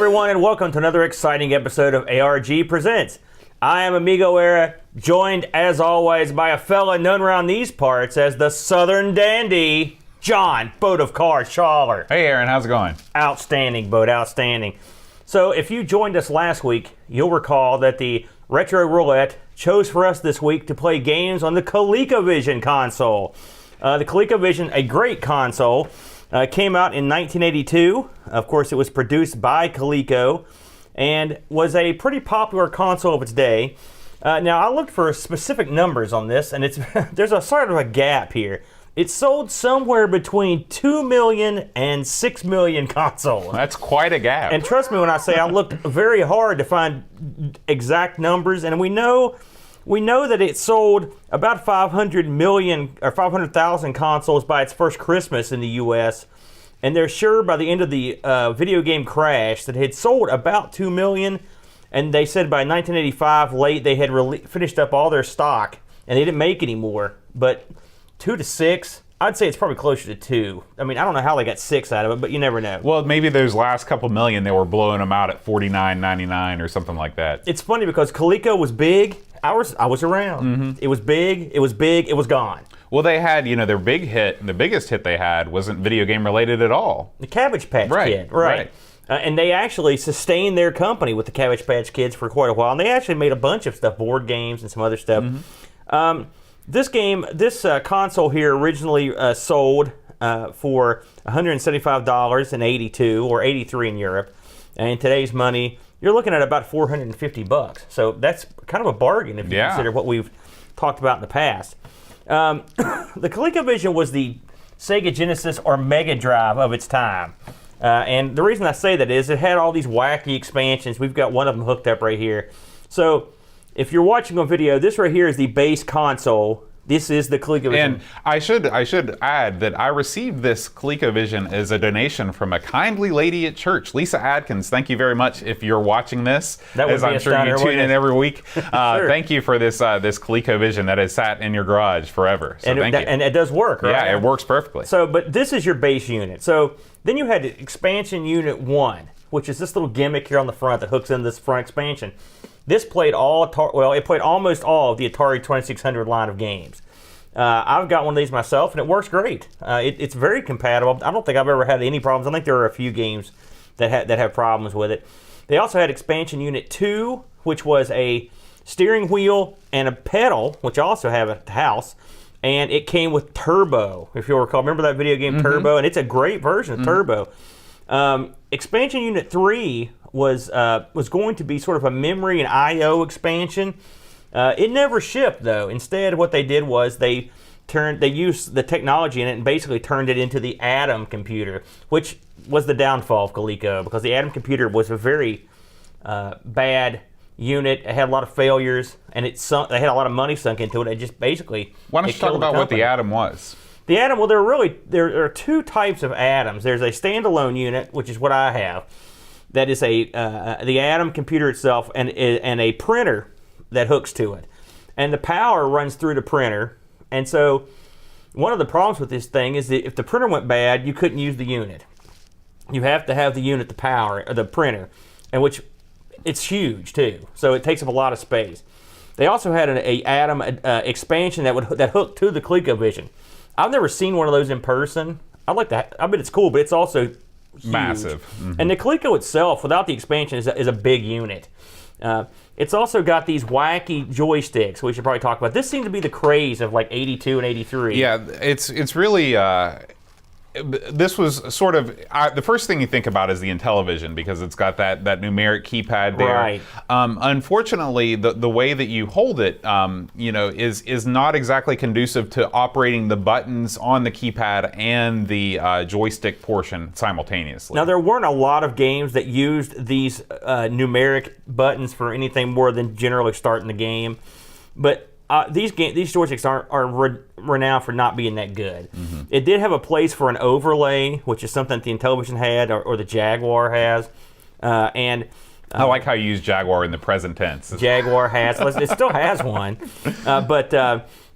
everyone, and welcome to another exciting episode of ARG Presents. I am Amigo Era, joined as always by a fella known around these parts as the Southern Dandy, John Boat of Cars Schaller. Hey Aaron, how's it going? Outstanding, Boat, outstanding. So if you joined us last week, you'll recall that the Retro Roulette chose for us this week to play games on the ColecoVision console. The ColecoVision, a great console, came out in 1982. Of course, it was produced by Coleco and was a pretty popular console of its day. Now, I looked for specific numbers on this, and there's a sort of a gap here. It sold somewhere between 2 million and 6 million consoles. That's quite a gap. And trust me when I say I looked very hard to find exact numbers, and we know that it sold about 500 million or 500,000 consoles by its first Christmas in the U.S., and they're sure by the end of the video game crash that it had sold about 2 million, and they said by 1985 late they had finished up all their stock, and they didn't make any more. But 2 to 6, I'd say it's probably closer to 2. I mean, I don't know how they got 6 out of it, but you never know. Well, maybe those last couple million, they were blowing them out at $49.99 or something like that. It's funny because Coleco was big. I was around. Mm-hmm. It was big, it was gone. Well, they had, their big hit, the biggest hit they had wasn't video game related at all. The Cabbage Patch Kid, right. And they actually sustained their company with the Cabbage Patch Kids for quite a while. And they actually made a bunch of stuff, board games and some other stuff. Mm-hmm. This console here originally sold for $175 in 82 or 83 in Europe. And in today's money, you're looking at about $450. So that's kind of a bargain if you consider what we've talked about in the past. The ColecoVision was the Sega Genesis or Mega Drive of its time. And the reason I say that is it had all these wacky expansions. We've got one of them hooked up right here. So if you're watching on video, this right here is the base console. This is the ColecoVision. And I should add that I received this ColecoVision as a donation from a kindly lady at church, Lisa Adkins. Thank you very much if you're watching this, as I'm sure you tune in every week. Sure. Thank you for this ColecoVision that has sat in your garage forever. So thank you. And it does work, right? Yeah, it works perfectly. So, but this is your base unit. So then you had expansion unit 1, which is this little gimmick here on the front that hooks in this front expansion. This played it played almost all of the Atari 2600 line of games. I've got one of these myself, and it works great. It's very compatible. I don't think I've ever had any problems. I think there are a few games that have problems with it. They also had expansion unit 2, which was a steering wheel and a pedal, which I also have at the house, and it came with Turbo, if you'll recall. Remember that video game Turbo? And it's a great version of Turbo. Expansion unit 3 was going to be sort of a memory and I/O expansion. It never shipped though. Instead, what they did was they used the technology in it and basically turned it into the Atom computer, which was the downfall of Coleco because the Atom computer was a very bad unit. It had a lot of failures, and they had a lot of money sunk into it. It just basically why don't you talk about what the Atom was? The Atom, well, there are two types of Atoms. There's a standalone unit, which is what I have. That is the Atom computer itself and a printer that hooks to it. And the power runs through the printer. And so one of the problems with this thing is that if the printer went bad, you couldn't use the unit. You have to have the unit to power the printer, and which it's huge too. So it takes up a lot of space. They also had an Atom expansion that hooked to the ColecoVision. I've never seen one of those in person. I bet it's cool, but it's also huge. Massive. Mm-hmm. And the Coleco itself, without the expansion, is a big unit. It's also got these wacky joysticks, we should probably talk about. This seemed to be the craze of like 82 and 83. Yeah, it's really... this was sort of the first thing you think about is the Intellivision because it's got that numeric keypad there. Right. Unfortunately, the way that you hold it, is not exactly conducive to operating the buttons on the keypad and the joystick portion simultaneously. Now, there weren't a lot of games that used these numeric buttons for anything more than generally starting the game, but these joysticks are renowned for not being that good. Mm-hmm. It did have a place for an overlay, which is something that the Intellivision had or the Jaguar has. I like how you use Jaguar in the present tense. Jaguar has. It still has one. But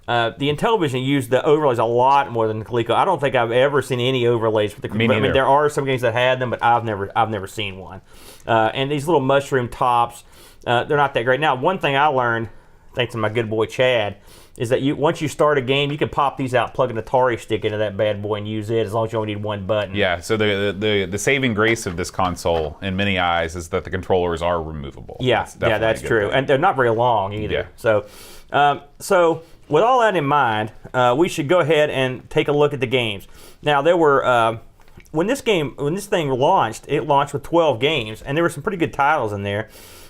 The Intellivision used the overlays a lot more than the Coleco. I don't think I've ever seen any overlays for the. Me neither. I mean, there are some games that had them, but I've never seen one. And these little mushroom tops, they're not that great. Now, one thing I learned, thanks to my good boy Chad, is that once you start a game, you can pop these out, plug an Atari stick into that bad boy, and use it as long as you only need one button. Yeah. So the saving grace of this console, in many eyes, is that the controllers are removable. Yeah, that's true, and they're not very long either. Yeah. So with all that in mind, we should go ahead and take a look at the games. Now, there were when this thing launched, it launched with 12 games, and there were some pretty good titles in there.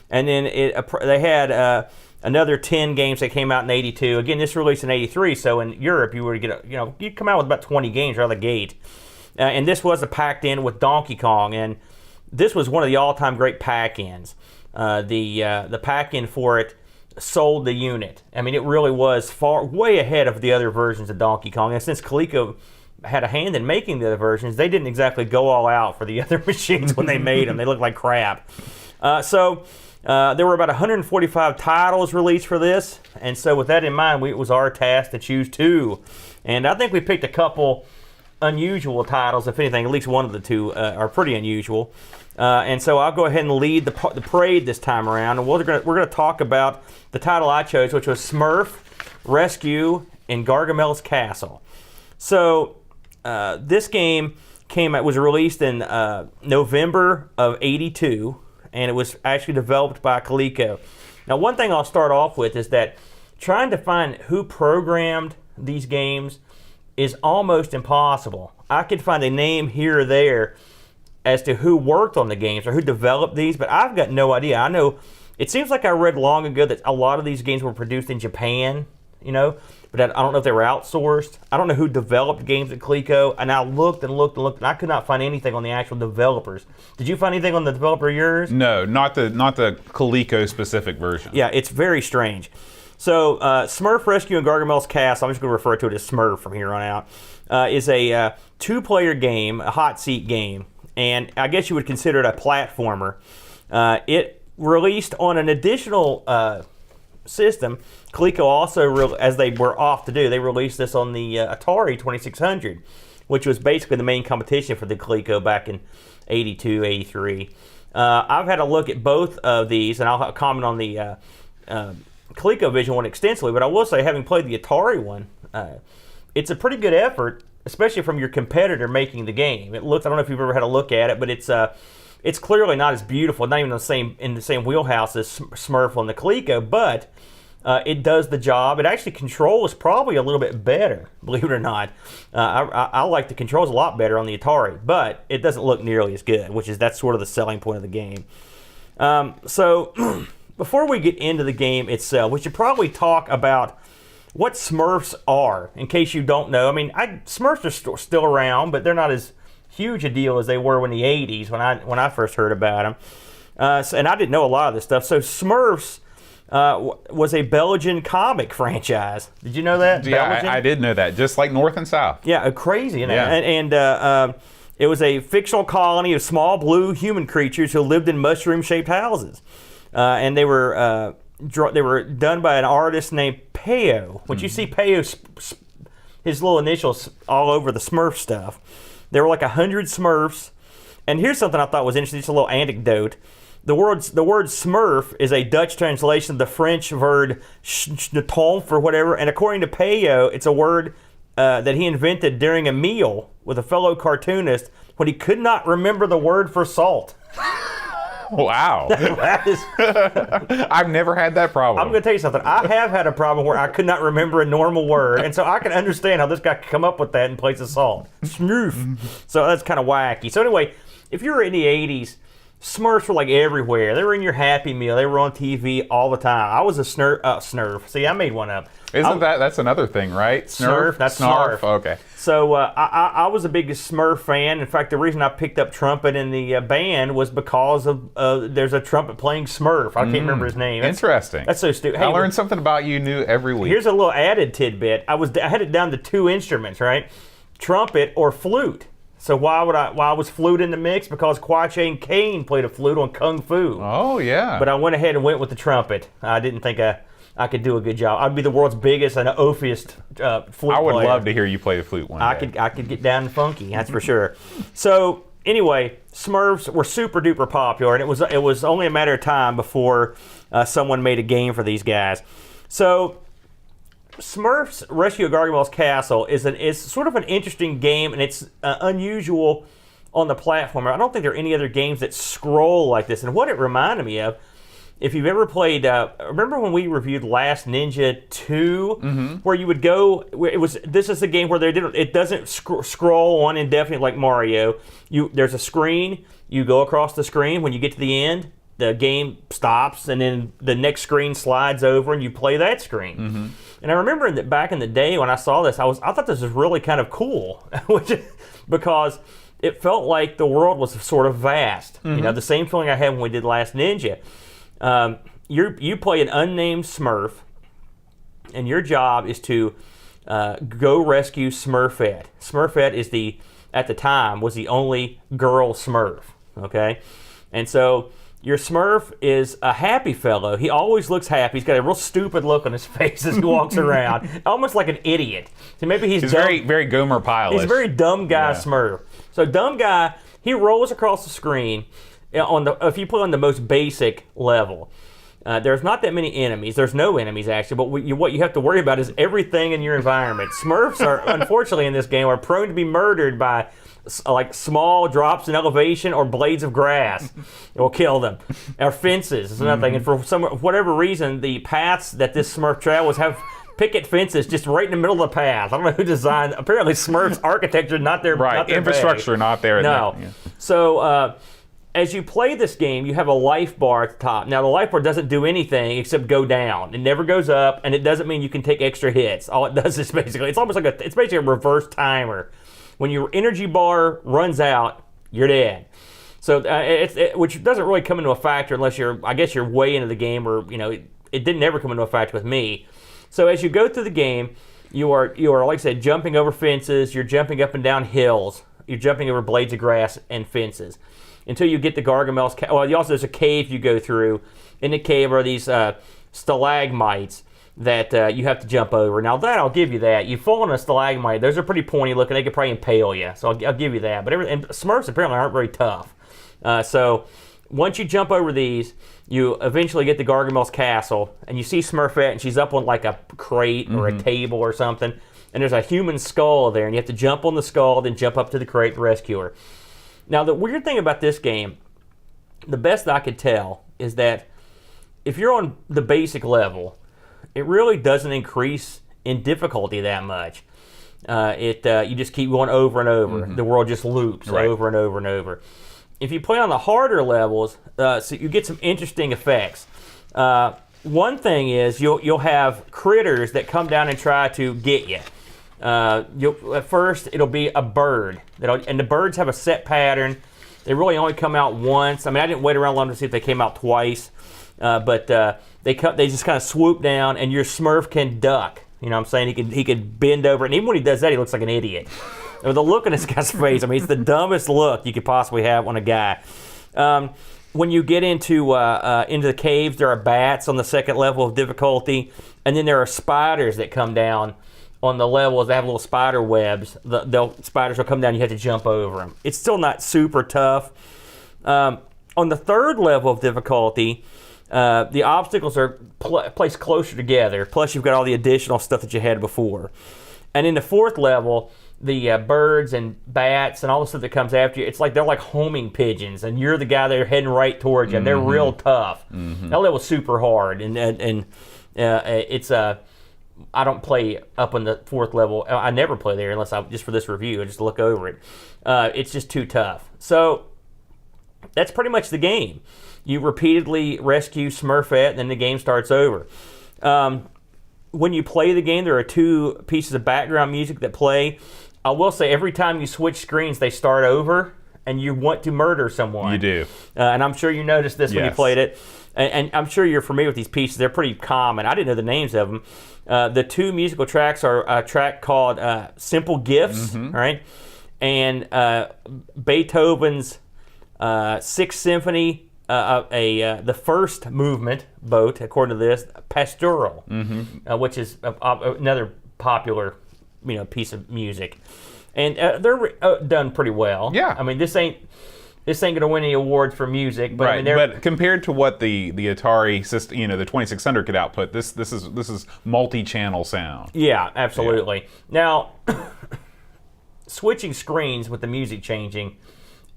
And then they had another 10 games that came out in '82. Again, this released in '83, so in Europe you would get you'd come out with about 20 games right out of the gate. And this was packed in with Donkey Kong, and this was one of the all-time great pack-ins. The pack-in for it sold the unit. I mean, it really was way ahead of the other versions of Donkey Kong. And since Coleco had a hand in making the other versions, they didn't exactly go all out for the other machines when they made them. They looked like crap. So there were about 145 titles released for this. And so with that in mind, it was our task to choose 2. And I think we picked a couple unusual titles. If anything, at least one of the 2 are pretty unusual. And so I'll go ahead and lead the parade this time around, and we're going to talk about the title I chose, which was Smurf Rescue in Gargamel's Castle. So this game was released in November of '82, and it was actually developed by Coleco. Now, one thing I'll start off with is that trying to find who programmed these games is almost impossible. I could find a name here or there as to who worked on the games or who developed these, but I've got no idea. I know it seems like I read long ago that a lot of these games were produced in Japan, but I don't know if they were outsourced. I don't know who developed games at Coleco, and I looked and looked and looked, and I could not find anything on the actual developers. Did you find anything on the developer of yours? No, not the Coleco specific version. Yeah, it's very strange. So Smurf Rescue in Gargamel's Castle, I'm just going to refer to it as Smurf from here on out, is a 2-player game, a hot seat game. And I guess you would consider it a platformer. It released on an additional system. Coleco also, as they were off to do, they released this on the Atari 2600, which was basically the main competition for the Coleco back in '82, '83. I've had a look at both of these, and I'll comment on the ColecoVision one extensively, but I will say, having played the Atari one, it's a pretty good effort, especially from your competitor making the game. It looks, I don't know if you've ever had a look at it, but it's clearly not as beautiful, not even in the same wheelhouse as Smurf on the Coleco, but it does the job. It actually controls probably a little bit better, believe it or not. I like the controls a lot better on the Atari, but it doesn't look nearly as good, that's sort of the selling point of the game. So before we get into the game itself, we should probably talk about what Smurfs are, in case you don't know. I mean, Smurfs are still around, but they're not as huge a deal as they were in the '80s when I first heard about them. And I didn't know a lot of this stuff. So Smurfs was a Belgian comic franchise. Did you know that? Yeah, I did know that. Just like North and South. Yeah, crazy. And it was a fictional colony of small blue human creatures who lived in mushroom-shaped houses, and they were done by an artist named Peyo. When you see Peyo, his little initials all over the Smurf stuff. There were like 100 Smurfs. And here's something I thought was interesting, just a little anecdote. The word Smurf is a Dutch translation of the French word schnetomf or whatever. And according to Peyo, it's a word that he invented during a meal with a fellow cartoonist when he could not remember the word for salt. Wow. I've never had that problem. I'm going to tell you something. I have had a problem where I could not remember a normal word, and so I can understand how this guy could come up with that in place of salt. Smurf. So that's kind of wacky. So anyway, if you were in the 80s, Smurfs were like everywhere. They were in your Happy Meal. They were on TV all the time. I was a Snurf. See, I made one up. That's another thing, right? Snurf. That's Snarf. Okay. So I was a big Smurf fan. In fact, the reason I picked up trumpet in the band was because of there's a trumpet playing Smurf. I can't remember his name. Interesting. That's so stupid. I learned something about you new every week. Here's a little added tidbit. I had it down to 2 instruments, right? Trumpet or flute. So why was flute in the mix? Because Kwai Chang Caine played a flute on Kung Fu. Oh, yeah. But I went ahead and went with the trumpet. I didn't think I could do a good job. I'd be the world's biggest and oafiest flute I would player. love to hear you play the flute one day. I could get down and funky, that's for sure. So anyway, Smurfs were super duper popular, and it was only a matter of time before someone made a game for these guys. So Smurfs Rescue Gargamel's Castle is sort of an interesting game, and it's unusual on the platform. I don't think there are any other games that scroll like this. And what it reminded me of, if you've ever played, remember when we reviewed Last Ninja 2, where you would go, this is a game where it doesn't scroll on indefinitely like Mario. There's a screen, you go across the screen, when you get to the end, the game stops, and then the next screen slides over and you play that screen. And I remember that back in the day when I saw this, I thought this was really kind of cool, because it felt like the world was sort of vast. You know, the same feeling I had when we did Last Ninja. You play an unnamed Smurf, and your job is to go rescue Smurfette. Smurfette at the time, was the only girl Smurf, okay? And so your Smurf is a happy fellow. He always looks happy. He's got a real stupid look on his face as he walks around, almost like an idiot. So maybe he's dumb. very, very Gomer Pyle-ish. He's a very dumb guy, Smurf. So dumb guy, he rolls across the screen. If you play on the most basic level, there's not that many enemies. There's no enemies, actually, but what you have to worry about is everything in your environment. Smurfs are, unfortunately in this game, are prone to be murdered by like small drops in elevation or blades of grass. It will kill them. Or fences is another thing. And for whatever reason, the paths that this Smurf travels have picket fences just right in the middle of the path. I don't know who designed. Apparently, Smurf's architecture not their right. Infrastructure not there. No. Yeah. So as you play this game, you have a life bar at the top. Now the life bar doesn't do anything except go down. It never goes up, and it doesn't mean you can take extra hits. All it does is it's almost like it's basically a reverse timer. When your energy bar runs out, you're dead. So which doesn't really come into a factor unless I guess you're way into the game, or it didn't ever come into a factor with me. So as you go through the game, you are like I said, jumping over fences. You're jumping up and down hills. You're jumping over blades of grass and fences until you get the Gargamel's. There's a cave you go through. In the cave are these stalagmites that you have to jump over. Now that I'll give you that. You fall on a stalagmite. Those are pretty pointy looking. They could probably impale you. So I'll give you that. But and Smurfs apparently aren't very tough. So once you jump over these, you eventually get to Gargamel's castle, and you see Smurfette, and she's up on like a crate or a table or something. And there's a human skull there, and you have to jump on the skull, then jump up to the crate to rescue her. Now the weird thing about this game, the best that I could tell, is that if you're on the basic level, it really doesn't increase in difficulty that much. You just keep going over and over. The world just loops over and over and over. If you play on the harder levels, so you get some interesting effects. One thing is you'll have critters that come down and try to get you. At first, it'll be a bird, and the birds have a set pattern. They really only come out once. I mean, I didn't wait around long to see if they came out twice. But they just kind of swoop down, and your Smurf can duck. You know what I'm saying? He could bend over, and even when he does that, he looks like an idiot. The look on this guy's face, I mean, it's the dumbest look you could possibly have on a guy. When you get into the caves, there are bats on the second level of difficulty, and then there are spiders that come down on the levels. They have little spider webs. The spiders will come down, you have to jump over them. It's still not super tough. On the third level of difficulty, the obstacles are placed closer together, plus you've got all the additional stuff that you had before. And in the fourth level, the birds and bats and all the stuff that comes after you, it's like they're like homing pigeons, and you're the guy that are heading right towards you, and they're real tough. That level's super hard, and it's I don't play up on the fourth level. I never play there unless just for this review. I just look over it. It's just too tough. So that's pretty much the game. You repeatedly rescue Smurfette, and then the game starts over. When you play the game, there are 2 pieces of background music that play. I will say every time you switch screens, they start over, and you want to murder someone. You do. And I'm sure you noticed this when you played it. And I'm sure you're familiar with these pieces. They're pretty common. I didn't know the names of them. The 2 musical tracks are a track called Simple Gifts, right? And Beethoven's 6th Symphony the first movement boat, according to this, Pastoral, which is another popular piece of music, and they're done pretty well. Yeah, I mean this ain't going to win any awards for music, but right. I mean, but compared to what the Atari system, the 2600 could output, this is multi-channel sound. Yeah, absolutely. Yeah. Now, switching screens with the music changing,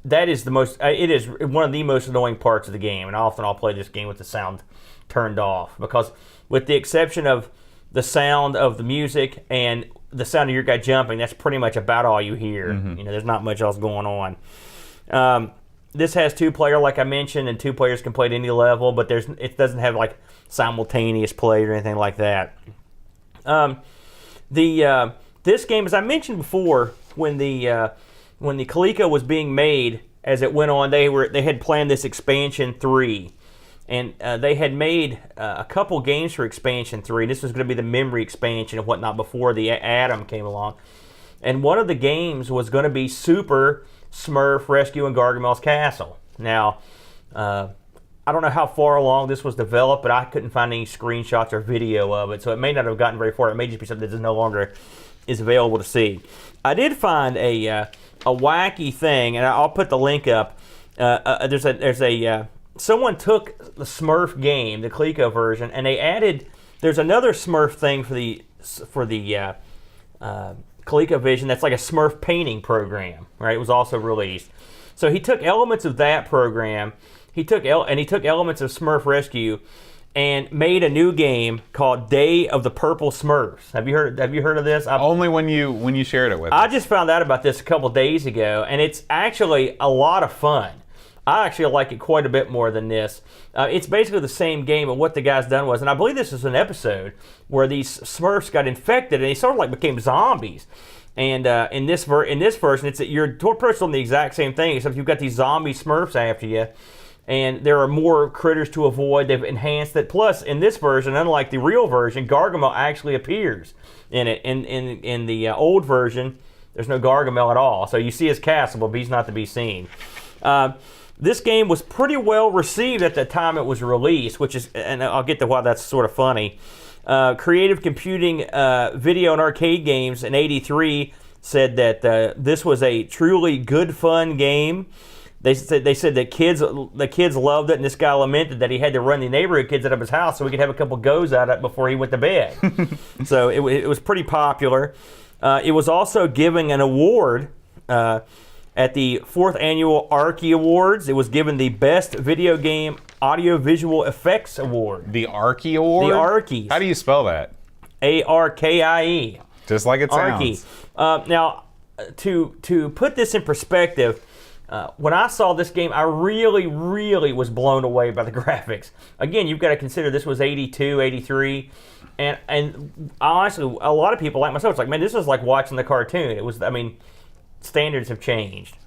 that is it is one of the most annoying parts of the game, and often I'll play this game with the sound turned off, because with the exception of the sound of the music and the sound of your guy jumping, that's pretty much about all you hear. There's not much else going on. This has 2-player, like I mentioned, and 2 players can play at any level, but it doesn't have like simultaneous play or anything like that. This game, as I mentioned before, when the Coleco was being made, as it went on, they had planned this Expansion 3, and they had made a couple games for Expansion 3. This was going to be the memory expansion and whatnot before the Atom came along, and one of the games was going to be Super Smurf Rescue in Gargamel's Castle. Now, I don't know how far along this was developed, but I couldn't find any screenshots or video of it, so it may not have gotten very far. It may just be something that no longer is available to see. I did find a wacky thing, and I'll put the link up. Someone took the Smurf game, the Coleco version, and they added. There's another Smurf thing for the ColecoVision that's like a Smurf painting program, right? It was also released. So he took elements of that program, he took elements of Smurf Rescue, and made a new game called Day of the Purple Smurfs. Have you heard of this? Only when you shared it with us. I just found out about this a couple days ago, and it's actually a lot of fun. I actually like it quite a bit more than this. It's basically the same game, but what the guy's done was, and I believe this is an episode where these Smurfs got infected and they sort of like became zombies. And in this version, it's that you're doing the exact same thing, except you've got these zombie Smurfs after you, and there are more critters to avoid. They've enhanced it. Plus, in this version, unlike the real version, Gargamel actually appears in it. In the old version, there's no Gargamel at all. So you see his castle, but he's not to be seen. This game was pretty well received at the time it was released, and I'll get to why that's sort of funny. Creative Computing Video and Arcade Games in '83 said that this was a truly good, fun game. They said that the kids loved it, and this guy lamented that he had to run the neighborhood kids out of his house so he could have a couple goes at it before he went to bed. So it was pretty popular. It was also given an award at the 4th Annual Arkie Awards. It was given the Best Video Game Audio-Visual Effects Award. The Arkie Award? The Arkies. How do you spell that? A-R-K-I-E. Just like it sounds. Arkie. Now, to put this in perspective, when I saw this game, I really, really was blown away by the graphics. Again, you've got to consider this was 82, 83, and honestly, a lot of people like myself, it's like, man, this is like watching the cartoon. It was, standards have changed,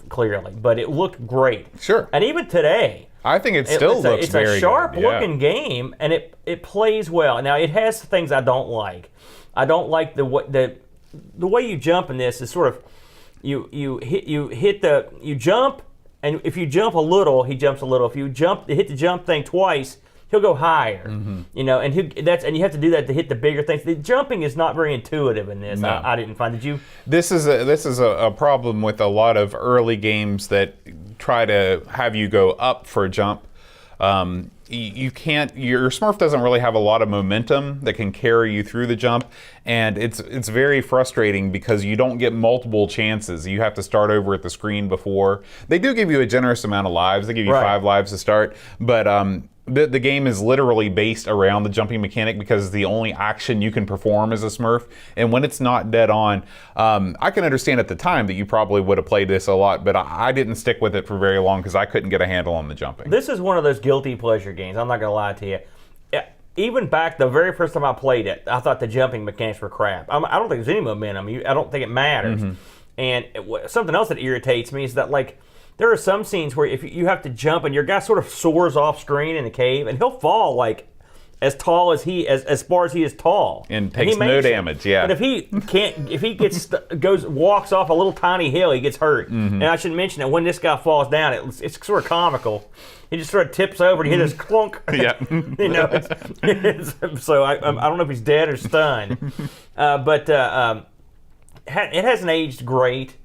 clearly, but it looked great. Sure. And even today, I think it still looks very good. It's a sharp-looking game, and it plays well. Now, it has things I don't like. I don't like the way you jump in this is sort of you jump, and if you jump a little, he jumps a little. If you hit the jump thing twice, he'll go higher. And you have to do that to hit the bigger things. The jumping is not very intuitive in this. No. I didn't find. Did you? This is a problem with a lot of early games that try to have you go up for a jump. You can't. Your Smurf doesn't really have a lot of momentum that can carry you through the jump, and it's very frustrating because you don't get multiple chances. You have to start over at the screen before. They do give you a generous amount of lives. They give you 5 lives to start, but the game is literally based around the jumping mechanic because it's the only action you can perform as a Smurf. And when it's not dead on, I can understand at the time that you probably would have played this a lot, but I didn't stick with it for very long because I couldn't get a handle on the jumping. This is one of those guilty pleasure games. I'm not going to lie to you. Even back the very first time I played it, I thought the jumping mechanics were crap. I don't think there's any momentum. I don't think it matters. And something else that irritates me is that, like, there are some scenes where if you have to jump and your guy sort of soars off screen in the cave and he'll fall like as tall as as far as he is tall, and takes no damage. Yeah, but if he walks off a little tiny hill, he gets hurt. And I should mention that when this guy falls down, it's sort of comical. He just sort of tips over and he hit his clunk. Yeah, so I don't know if he's dead or stunned, but it hasn't aged great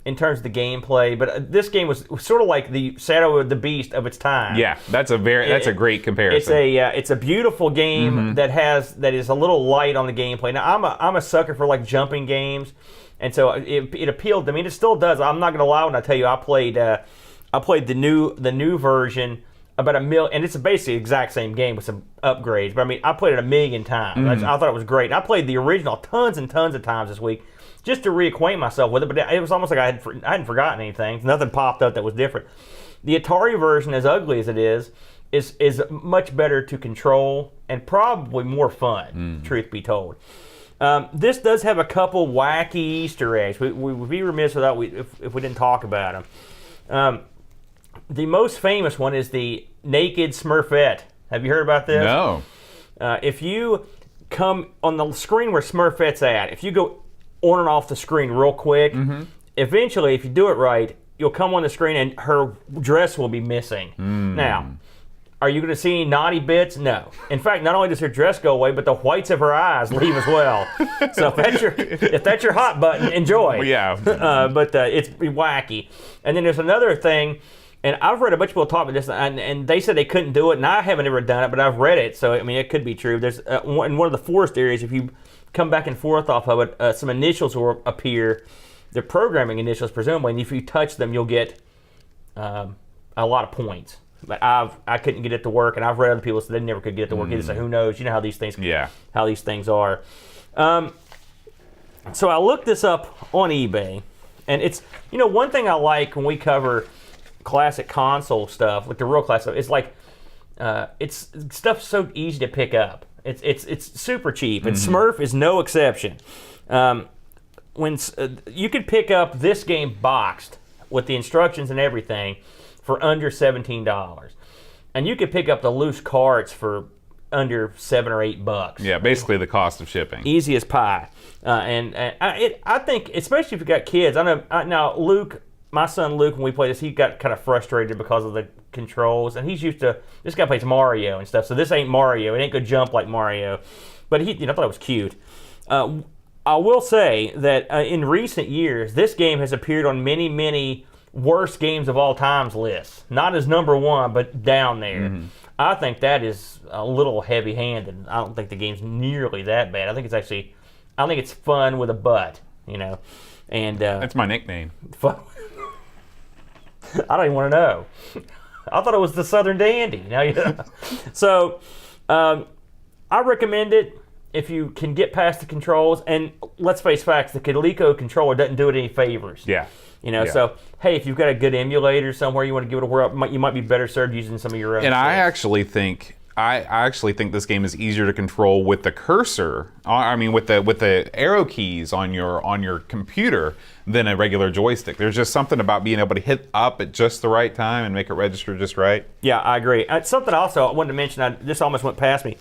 in terms of the gameplay, but this game was sort of like the Shadow of the Beast of its time. Yeah, that's a great comparison. It's a beautiful game that is a little light on the gameplay. Now I'm a sucker for like jumping games, and so it appealed to me. And it still does. I'm not going to lie when I tell you I played the new version about 1 million, and it's basically the exact same game with some upgrades. But I mean, I played it 1 million times. I thought it was great. I played the original tons and tons of times this week, just to reacquaint myself with it, but it was almost like I hadn't forgotten anything. Nothing popped up that was different. The Atari version, as ugly as it is much better to control and probably more fun, truth be told. This does have a couple wacky Easter eggs. We would be remiss if we didn't talk about them. The most famous one is the naked Smurfette. Have you heard about this? No. If you come on the screen where Smurfette's at, if you go on and off the screen real quick, eventually, if you do it right, you'll come on the screen and her dress will be missing. Now, are you going to see any naughty bits? No. In fact, not only does her dress go away, but the whites of her eyes leave as well. So if that's your hot button, enjoy. Yeah. But it's wacky. And then there's another thing, and I've read a bunch of people talk about this, and they said they couldn't do it, and I haven't ever done it, but I've read it, so I mean, it could be true. There's in one of the forest areas, if you come back and forth off of it, some initials will appear. They're programming initials, presumably, and if you touch them, you'll get a lot of points. But I couldn't get it to work, and I've read other people say they never could get it to work either. So who knows? You know how these things are. So I looked this up on eBay, and it's one thing I like when we cover classic console stuff, like the real classic stuff. It's like it's stuff's so easy to pick up. It's super cheap, and Smurf is no exception. When you could pick up this game boxed with the instructions and everything for under $17, and you could pick up the loose carts for under $7 or $8. Yeah, basically the cost of shipping. Easy as pie. I think, especially if you got kids. I know now Luke, my son Luke, when we played this, he got kind of frustrated because of the controls, and he's used to. This guy plays Mario and stuff, so this ain't Mario. It ain't gonna jump like Mario, but I thought it was cute. I will say that in recent years, this game has appeared on many worst games of all times lists. Not as number one, but down there. I think that is a little heavy-handed. I don't think the game's nearly that bad. I think it's fun with a butt, And that's my nickname. Fun. I don't even want to know. I thought it was the Southern Dandy. So, I recommend it if you can get past the controls. And let's face facts, the Coleco controller doesn't do it any favors. Yeah. So, hey, if you've got a good emulator somewhere you want to give it a whirl, you might be better served using some of your own. And I actually think this game is easier to control with the cursor. I mean, with the arrow keys on your computer than a regular joystick. There's just something about being able to hit up at just the right time and make it register just right. Yeah, I agree. Something also I wanted to mention. This almost went past me.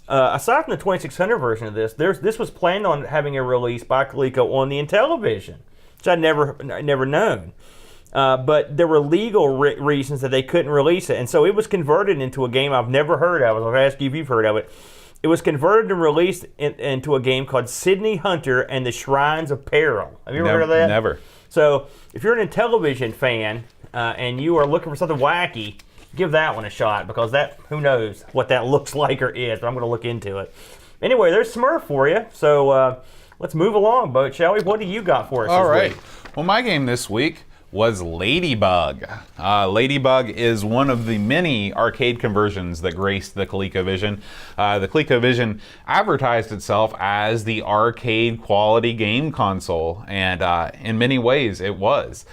Aside from the 2600 version of this was planned on having a release by Coleco on the Intellivision, which I'd never known. But there were legal reasons that they couldn't release it, and so it was converted into a game I've never heard of. I was going to ask you if you've heard of it. It was converted and released into a game called Sydney Hunter and the Shrines of Peril. Have you ever heard of that? Never. So if you're an Intellivision fan and you are looking for something wacky, give that one a shot, because who knows what that looks like or is, but I'm going to look into it. Anyway, there's Smurf for you. So let's move along, Boat, shall we? What do you got for us All this right. week? Well, my game this week was Ladybug. Ladybug is one of the many arcade conversions that graced the ColecoVision. The ColecoVision advertised itself as the arcade quality game console, and in many ways it was.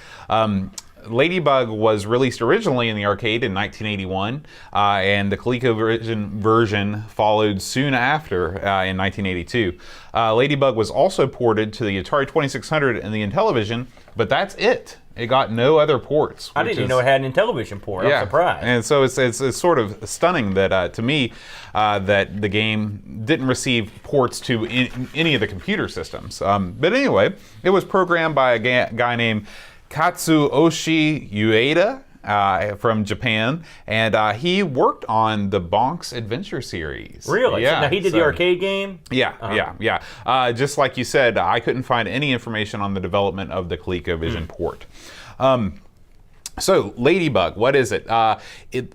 Ladybug was released originally in the arcade in 1981, and the ColecoVision version followed soon after in 1982. Ladybug was also ported to the Atari 2600 and the Intellivision, but that's it. It got no other ports. I didn't even know it had an Intellivision port. I'm surprised. And so it's sort of stunning that to me that the game didn't receive ports to any of the computer systems. But anyway, it was programmed by a guy named Katsuyoshi Ueda. From Japan, and he worked on the Bonk's Adventure series. Really? Yeah. So now he did the arcade game? Yeah. Just like you said, I couldn't find any information on the development of the ColecoVision port. So, Ladybug, what is it?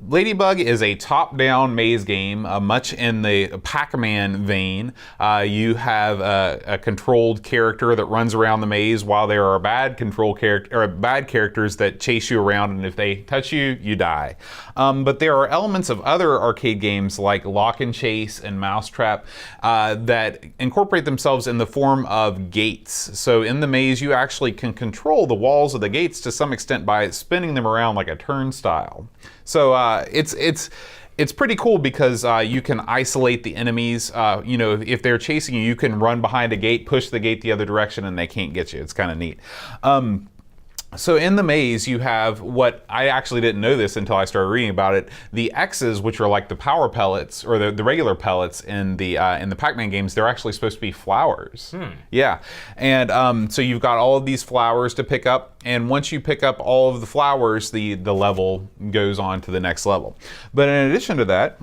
Ladybug is a top-down maze game, much in the Pac-Man vein. You have a controlled character that runs around the maze, while there are bad characters that chase you around, and if they touch you, you die. But there are elements of other arcade games like Lock and Chase and Mousetrap that incorporate themselves in the form of gates. So in the maze, you actually can control the walls of the gates to some extent by spinning them around like a turnstile. So it's pretty cool because you can isolate the enemies. If they're chasing you, you can run behind a gate, push the gate the other direction, and they can't get you. It's kind of neat. So in the maze, you have what I actually didn't know this until I started reading about it. The X's, which are like the power pellets or the regular pellets in the Pac-Man games, they're actually supposed to be flowers. Yeah, and so you've got all of these flowers to pick up, and once you pick up all of the flowers, the level goes on to the next level. But in addition to that,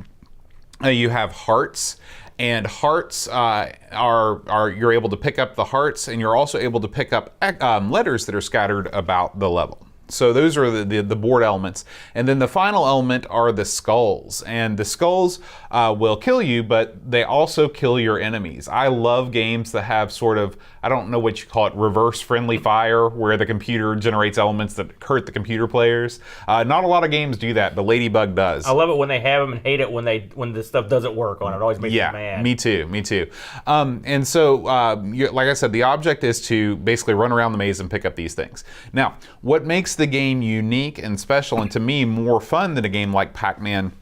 you have hearts. And hearts you're able to pick up the hearts, and you're also able to pick up letters that are scattered about the level. So those are the board elements. And then the final element are the skulls. And the skulls will kill you, but they also kill your enemies. I love games that have sort of, I don't know what you call it, reverse friendly fire, where the computer generates elements that hurt the computer players. Not a lot of games do that, but Ladybug does. I love it when they have them and hate it when this stuff doesn't work on it. It always makes me mad. Me too. And so, like I said, the object is to basically run around the maze and pick up these things. Now, what makes the game unique and special, and to me more fun than a game like Pac-Man,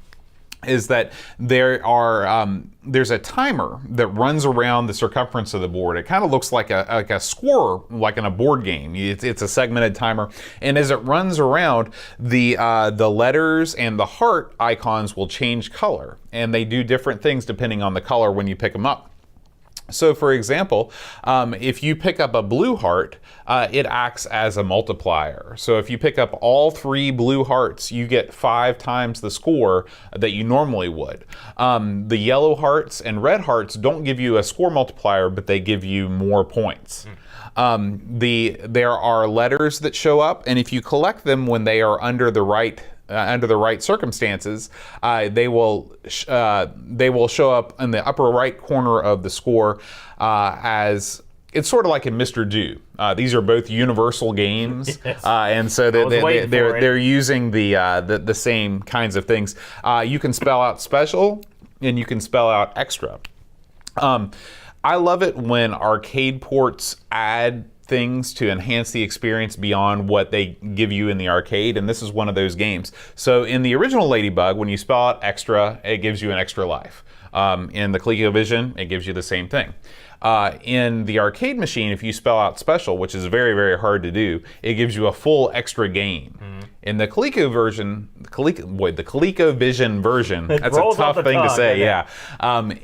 is that there's a timer that runs around the circumference of the board. It kind of looks like a score, like in a board game. It's a segmented timer, and as it runs around, the letters and the heart icons will change color, and they do different things depending on the color when you pick them up. So for example, if you pick up a blue heart, it acts as a multiplier. So if you pick up all 3 blue hearts, you get 5 times the score that you normally would. The yellow hearts and red hearts don't give you a score multiplier, but they give you more points. There are letters that show up, and if you collect them when they are under the right circumstances, they will show up in the upper right corner of the score as it's sort of like in Mr. Do. These are both universal games, and so they're using the same kinds of things. You can spell out special, and you can spell out extra. I love it when arcade ports add things to enhance the experience beyond what they give you in the arcade, and this is one of those games. So in the original Ladybug, when you spell out extra, it gives you an extra life. In the ColecoVision, it gives you the same thing. In the arcade machine, if you spell out special, which is very, very hard to do, it gives you a full extra game. In the ColecoVision version, that's a tough thing to say,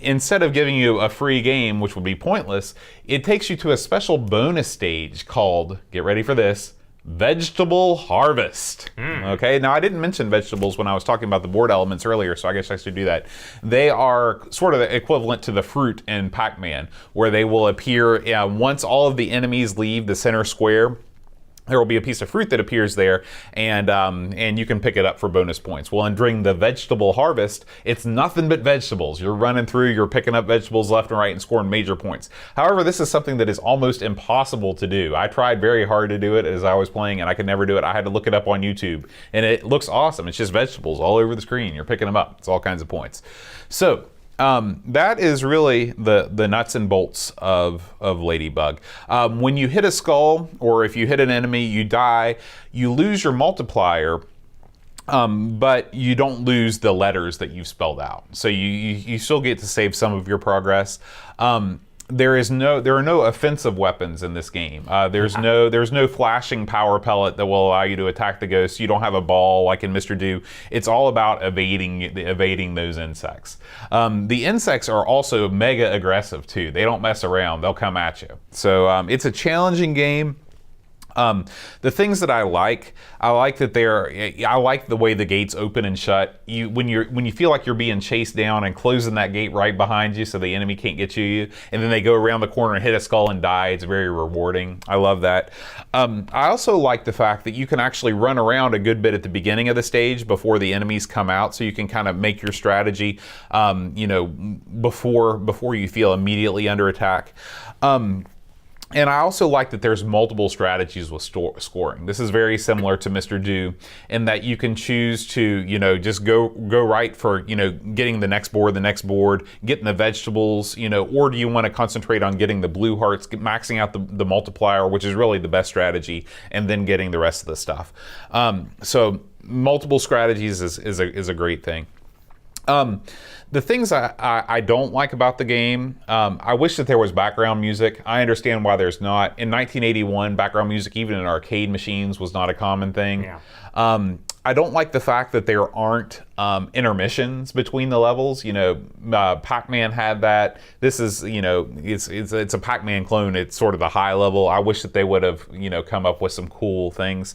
instead of giving you a free game, which would be pointless, it takes you to a special bonus stage called, get ready for this, Vegetable Harvest. Okay, now I didn't mention vegetables when I was talking about the board elements earlier, so I guess I should do that. They are sort of equivalent to the fruit in Pac-Man, where they will appear once all of the enemies leave the center square. There will be a piece of fruit that appears there, and you can pick it up for bonus points. Well, and during the vegetable harvest, it's nothing but vegetables. You're running through, you're picking up vegetables left and right and scoring major points. However, this is something that is almost impossible to do. I tried very hard to do it as I was playing, and I could never do it. I had to look it up on YouTube, and it looks awesome. It's just vegetables all over the screen. You're picking them up. It's all kinds of points. So, that is really the nuts and bolts of Ladybug. When you hit a skull, or if you hit an enemy, you die, you lose your multiplier, but you don't lose the letters that you've spelled out. So you still get to save some of your progress. there are no offensive weapons in this game. There's no flashing power pellet that will allow you to attack the ghosts. You don't have a ball like in Mr. Do. It's all about evading those insects. The insects are also mega aggressive too. They don't mess around. They'll come at you. So it's a challenging game. The things that I like that I like the way the gates open and shut. When you feel like you're being chased down and closing that gate right behind you so the enemy can't get you, and then they go around the corner and hit a skull and die. It's very rewarding. I love that. I also like the fact that you can actually run around a good bit at the beginning of the stage before the enemies come out, so you can kind of make your strategy, before you feel immediately under attack. And I also like that there's multiple strategies with scoring. This is very similar to Mr. Do in that you can choose to, just go right for, getting the next board, getting the vegetables, or do you want to concentrate on getting the blue hearts, maxing out the multiplier, which is really the best strategy, and then getting the rest of the stuff. So multiple strategies is a great thing. The things I don't like about the game, I wish that there was background music. I understand why there's not. In 1981, background music, even in arcade machines, was not a common thing. Yeah. I don't like the fact that there aren't intermissions between the levels. Pac-Man had that. This is, it's a Pac-Man clone. It's sort of the high level. I wish that they would have, come up with some cool things.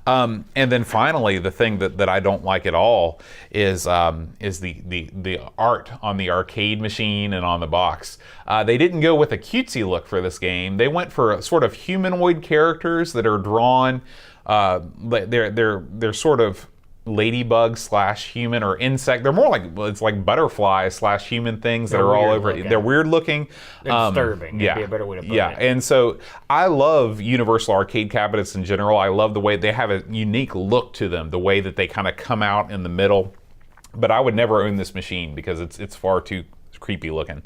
And then finally, the thing that I don't like at all is the art on the arcade machine and on the box. They didn't go with a cutesy look for this game. They went for sort of humanoid characters that are drawn. They're sort of ladybug / human or insect. They're more like, it's like butterfly / human things that are all over it. They're weird looking. They're disturbing. Yeah. Be a better way to put it. Yeah. And so I love Universal arcade cabinets in general. I love the way they have a unique look to them, the way that they kind of come out in the middle. But I would never own this machine because it's far too creepy looking.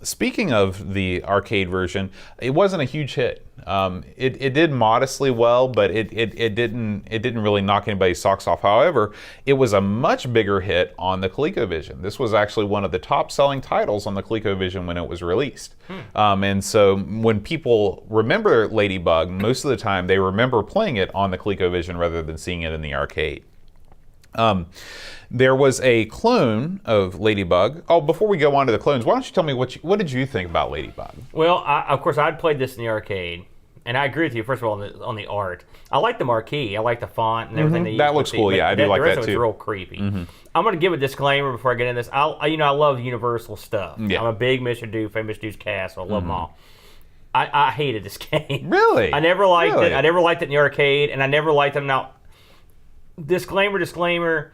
Speaking of the arcade version, it wasn't a huge hit. It did modestly well, but it didn't really knock anybody's socks off. However, it was a much bigger hit on the ColecoVision. This was actually one of the top selling titles on the ColecoVision when it was released. And so when people remember Ladybug, most of the time they remember playing it on the ColecoVision rather than seeing it in the arcade. There was a clone of Ladybug. Oh, before we go on to the clones, why don't you tell me what did you think about Ladybug? Well, of course, I'd played this in the arcade, and I agree with you. First of all, on the art, I like the marquee. I like the font and everything. Mm-hmm. That looks cool. Yeah, I do like that too. It's real creepy. Mm-hmm. I'm going to give a disclaimer before I get into this. I love Universal stuff. Yeah. I'm a big Mr. Do, famous Do's Castle. I love them all. I hated this game. Really? I never liked it. I never liked it in the arcade, and I never liked them. Now, disclaimer.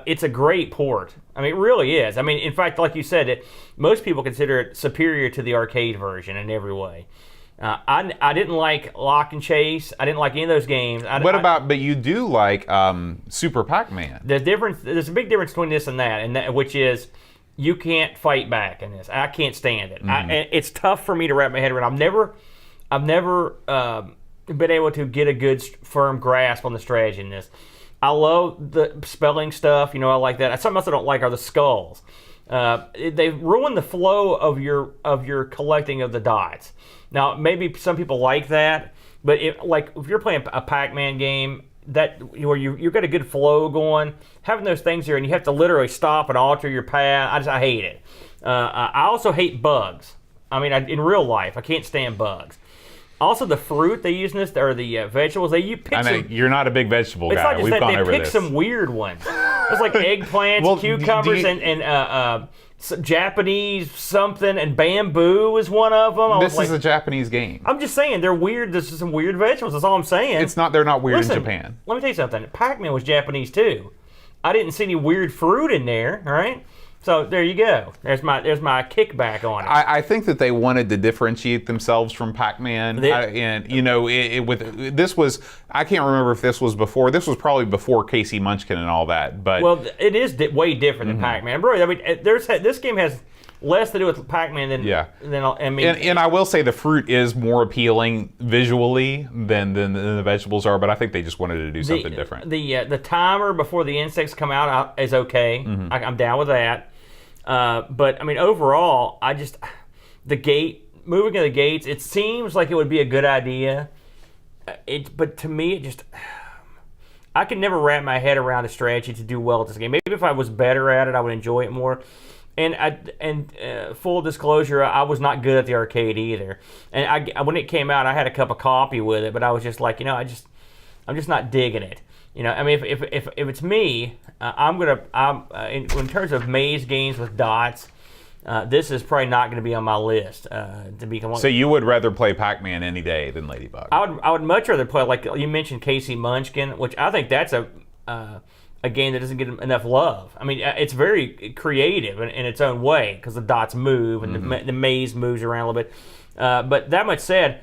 It's a great port. I mean, it really is. I mean, in fact, like you said, most people consider it superior to the arcade version in every way. I didn't like Lock and Chase. I didn't like any of those games. But you do like Super Pac-Man. There's a big difference between this and that, which is you can't fight back in this. I can't stand it. It's tough for me to wrap my head around. I've never been able to get a good, firm grasp on the strategy in this. I love the spelling stuff. I like that. Something else I don't like are the skulls. They ruin the flow of your collecting of the dots. Now, maybe some people like that, but if you're playing a Pac-Man game where you've got a good flow going, having those things here and you have to literally stop and alter your path, I hate it. I also hate bugs. I mean, in real life, I can't stand bugs. Also, the fruit they use in this, or the vegetables, you pick I know, you're not a big vegetable guy. It's not just We've gone over they this. pick some weird ones. It's like eggplants, cucumbers, and Japanese something, and bamboo is one of them. This is a Japanese game. I'm just saying, they're weird. There's some weird vegetables. That's all I'm saying. They're not weird in Japan. Let me tell you something. Pac-Man was Japanese too. I didn't see any weird fruit in there, all right? So there you go. There's my kickback on it. I think that they wanted to differentiate themselves from Pac-Man, this was. I can't remember if this was before. This was probably before Casey Munchkin and all that. But it is way different than Pac-Man. Really, I mean, this game has less to do with Pac-Man than I mean. And I will say the fruit is more appealing visually than the vegetables are, but I think they just wanted to do something different. The timer before the insects come out is okay. I'm down with that. But I mean, overall, moving of the gates, it seems like it would be a good idea. But to me, I could never wrap my head around a strategy to do well at this game. Maybe if I was better at it, I would enjoy it more. And full disclosure, I was not good at the arcade either. And when it came out, I had a cup of coffee with it, but I was just like, I'm just not digging it. I mean, if it's me, in terms of maze games with dots, this is probably not going to be on my list. So you would rather play Pac-Man any day than Ladybug? I would much rather play, like you mentioned, Casey Munchkin, which I think that's a game that doesn't get enough love. I mean, it's very creative in its own way because the dots move and the maze moves around a little bit. But that much said,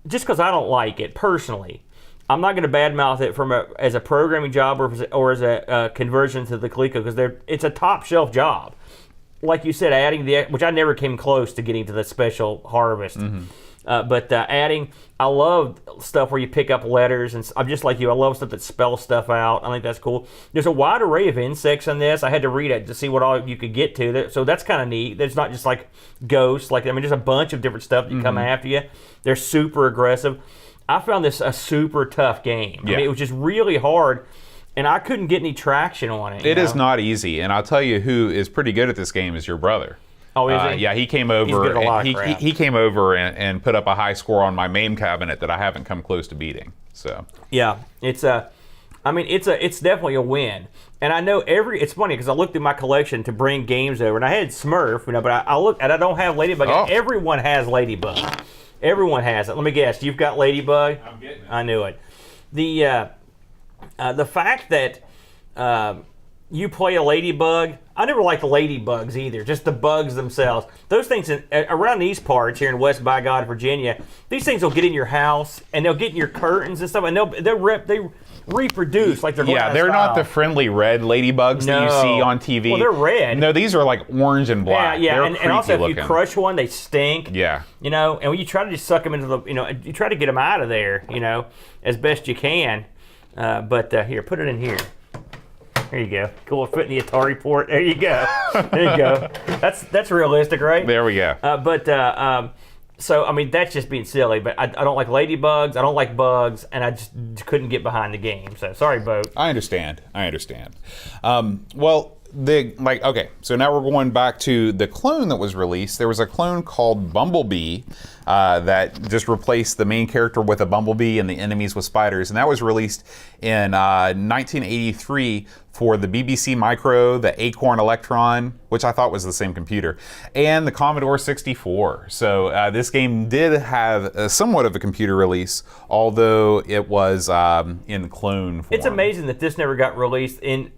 just because I don't like it personally, I'm not going to badmouth it as a programming job or as a conversion to the Coleco because it's a top shelf job. Like you said, adding which I never came close to getting to the special harvest. But adding, I love stuff where you pick up letters, and I'm just like you. I love stuff that spells stuff out. I think that's cool. There's a wide array of insects in this. I had to read it to see what all you could get to. So that's kind of neat. There's not just like ghosts. There's a bunch of different stuff that come after you. They're super aggressive. I found this a super tough game. Yeah. I mean, it was just really hard. And I couldn't get any traction on it. It is not easy, and I'll tell you who is pretty good at this game is your brother. Oh, is he? Yeah, he came over. He's good at a lot of crap. He came over and put up a high score on my MAME cabinet that I haven't come close to beating. So yeah, it's definitely a win. And I know it's funny because I looked through my collection to bring games over, and I had Smurf, but I looked and I don't have Ladybug. Oh. Everyone has Ladybug. Everyone has it. Let me guess, you've got Ladybug. I'm getting it. I knew it. The fact that you play a Ladybug, I never liked the Ladybugs either, just the bugs themselves. Those things around these parts here in West by God, Virginia, these things will get in your house and they'll get in your curtains and stuff, and they reproduce like they're going out of they're style. Not the friendly red ladybugs that you see on TV. Well, they're red. No, these are like orange and black. Yeah, They're and also looking. if you crush one, they stink. Yeah. And when you try to just suck them into you try to get them out of there, as best you can. But here, put it in here. There you go. Cool. Put in the Atari port. There you go. There you go. That's realistic, right? There we go. So I mean, that's just being silly. But I don't like ladybugs. I don't like bugs, and I just couldn't get behind the game. So sorry, Boat. I understand. So now we're going back to the clone that was released. There was a clone called Bumblebee that just replaced the main character with a bumblebee and the enemies with spiders. And that was released in 1983 for the BBC Micro, the Acorn Electron, which I thought was the same computer, and the Commodore 64. So this game did have somewhat of a computer release, although it was in clone form. It's amazing that this never got released in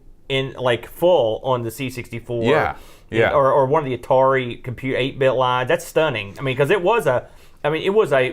like full on the C64. Yeah. Or one of the Atari computer 8-bit lines. That's stunning. I mean, because it was a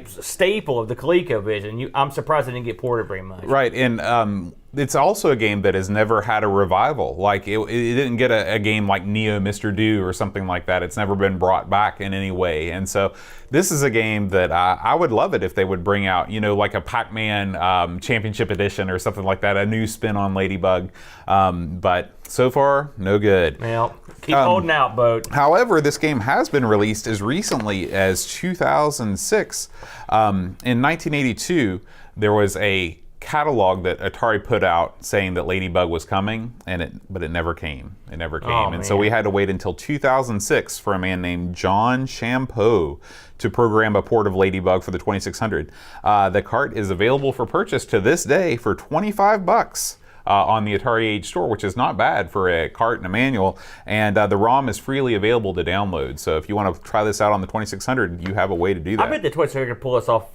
staple of the ColecoVision. I'm surprised it didn't get ported very much. Right, and it's also a game that has never had a revival. Like it didn't get a game like Neo Mr. Do or something like that. It's never been brought back in any way. And so this is a game that I would love it if they would bring out, like a Pac-Man Championship Edition or something like that, a new spin on Ladybug. But so far, no good. Well, keep holding out, Boat. However, this game has been released as recently as 2006. In 1982, there was a catalog that Atari put out saying that Ladybug was coming, but it never came. It never came. And so we had to wait until 2006 for a man named John Champeau to program a port of Ladybug for the 2600. The cart is available for purchase to this day for $25. On the Atari Age store, which is not bad for a cart and a manual, and the ROM is freely available to download. So if you want to try this out on the 2600, you have a way to do that. I bet the 2600 could pull this off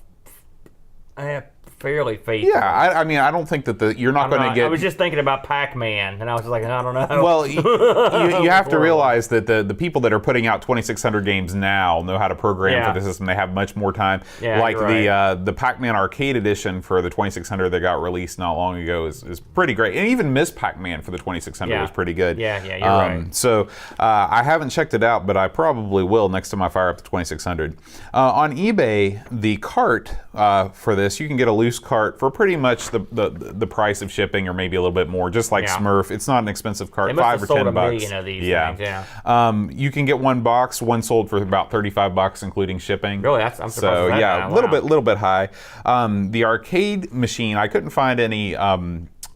fairly faithfully. Yeah, I mean, I don't think that you're not going to get. I was just thinking about Pac-Man, and I was just like, I don't know. Well, you have to realize that the people that are putting out 2600 games now know how to program for the system. They have much more time. Yeah, like right. the Pac-Man Arcade Edition for the 2600 that got released not long ago is pretty great, and even Miss Pac-Man for the 2600 was pretty good. Yeah, you're right. So I haven't checked it out, but I probably will next time I fire up the 2600. On eBay, the cart for this, you can get a loose cart for pretty much the price of shipping, or maybe a little bit more. Just like Smurf, it's not an expensive cart. They must $5 or $10. sold a million of these things, You can get one box. One sold for about $35, including shipping. Really, I'm surprised. So that yeah, a little bit high. The arcade machine, I couldn't find any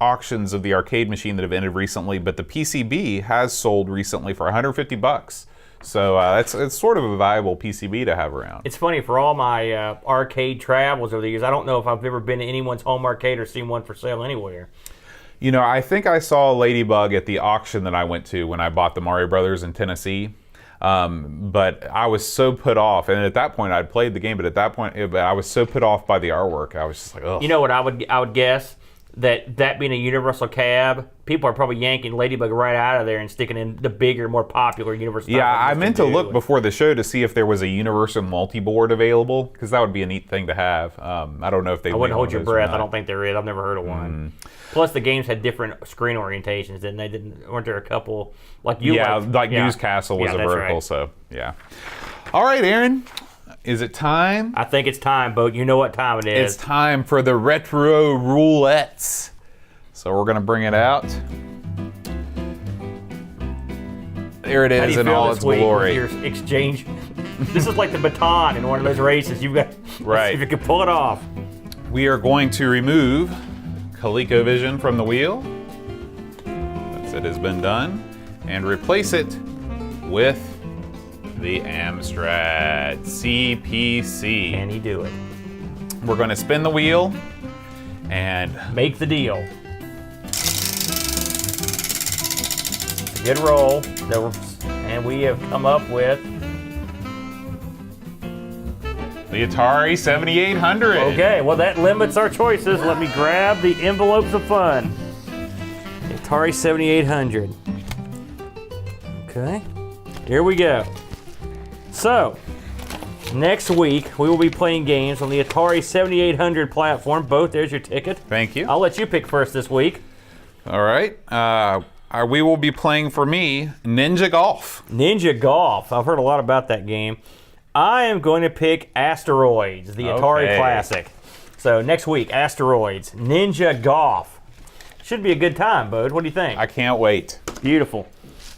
auctions of the arcade machine that have ended recently, but the PCB has sold recently for $150. So it's sort of a viable PCB to have around. It's funny, for all my arcade travels over the years, I don't know if I've ever been to anyone's home arcade or seen one for sale anywhere. You know, I think I saw a Ladybug at the auction that I went to when I bought the Mario Brothers in Tennessee. But I was so put off, and at that point I'd played the game, but at that point I was so put off by the artwork. I was just like, oh. You know what I would guess? That being a universal cab, people are probably yanking Ladybug right out of there and sticking in the bigger, more popular universal. Yeah, I meant to look before the show to see if there was a universal multi-board available, because that would be a neat thing to have. I don't know if they. I wouldn't hold your breath. I don't think there is. I've never heard of one. Plus, the games had different screen orientations, and weren't there a couple like you? Yeah, like Newscastle was a vertical. Right. So yeah. All right, Aaron. Is it time? I think it's time, Boat. You know what time it is. It's time for the Retro Roulettes. So we're going to bring it out. There it is in all its glory. Your exchange. This is like the baton in one of those races. You've got. Right. If you can pull it off. We are going to remove ColecoVision from the wheel. Once it has been done. And replace it with the Amstrad CPC. Can he do it? We're going to spin the wheel and make the deal. It's a good roll. And we have come up with the Atari 7800. Okay, well that limits our choices. Let me grab the envelopes of fun. The Atari 7800. Okay, here we go. So, next week we will be playing games on the Atari 7800 platform. Both, there's your ticket. Thank you. I'll let you pick first this week. All right. We will be playing, for me, Ninja Golf. Ninja Golf. I've heard a lot about that game. I am going to pick Asteroids, the Atari classic. So next week, Asteroids, Ninja Golf. Should be a good time, Bode. What do you think? I can't wait. Beautiful.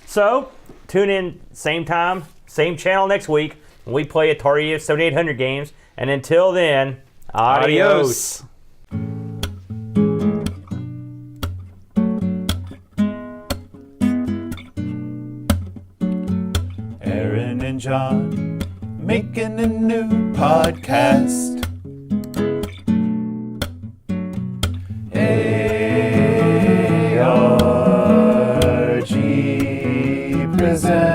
So, tune in same time, same channel next week when we play Atari 7800 games. And until then, adios. Aaron and John making a new podcast. ARG presents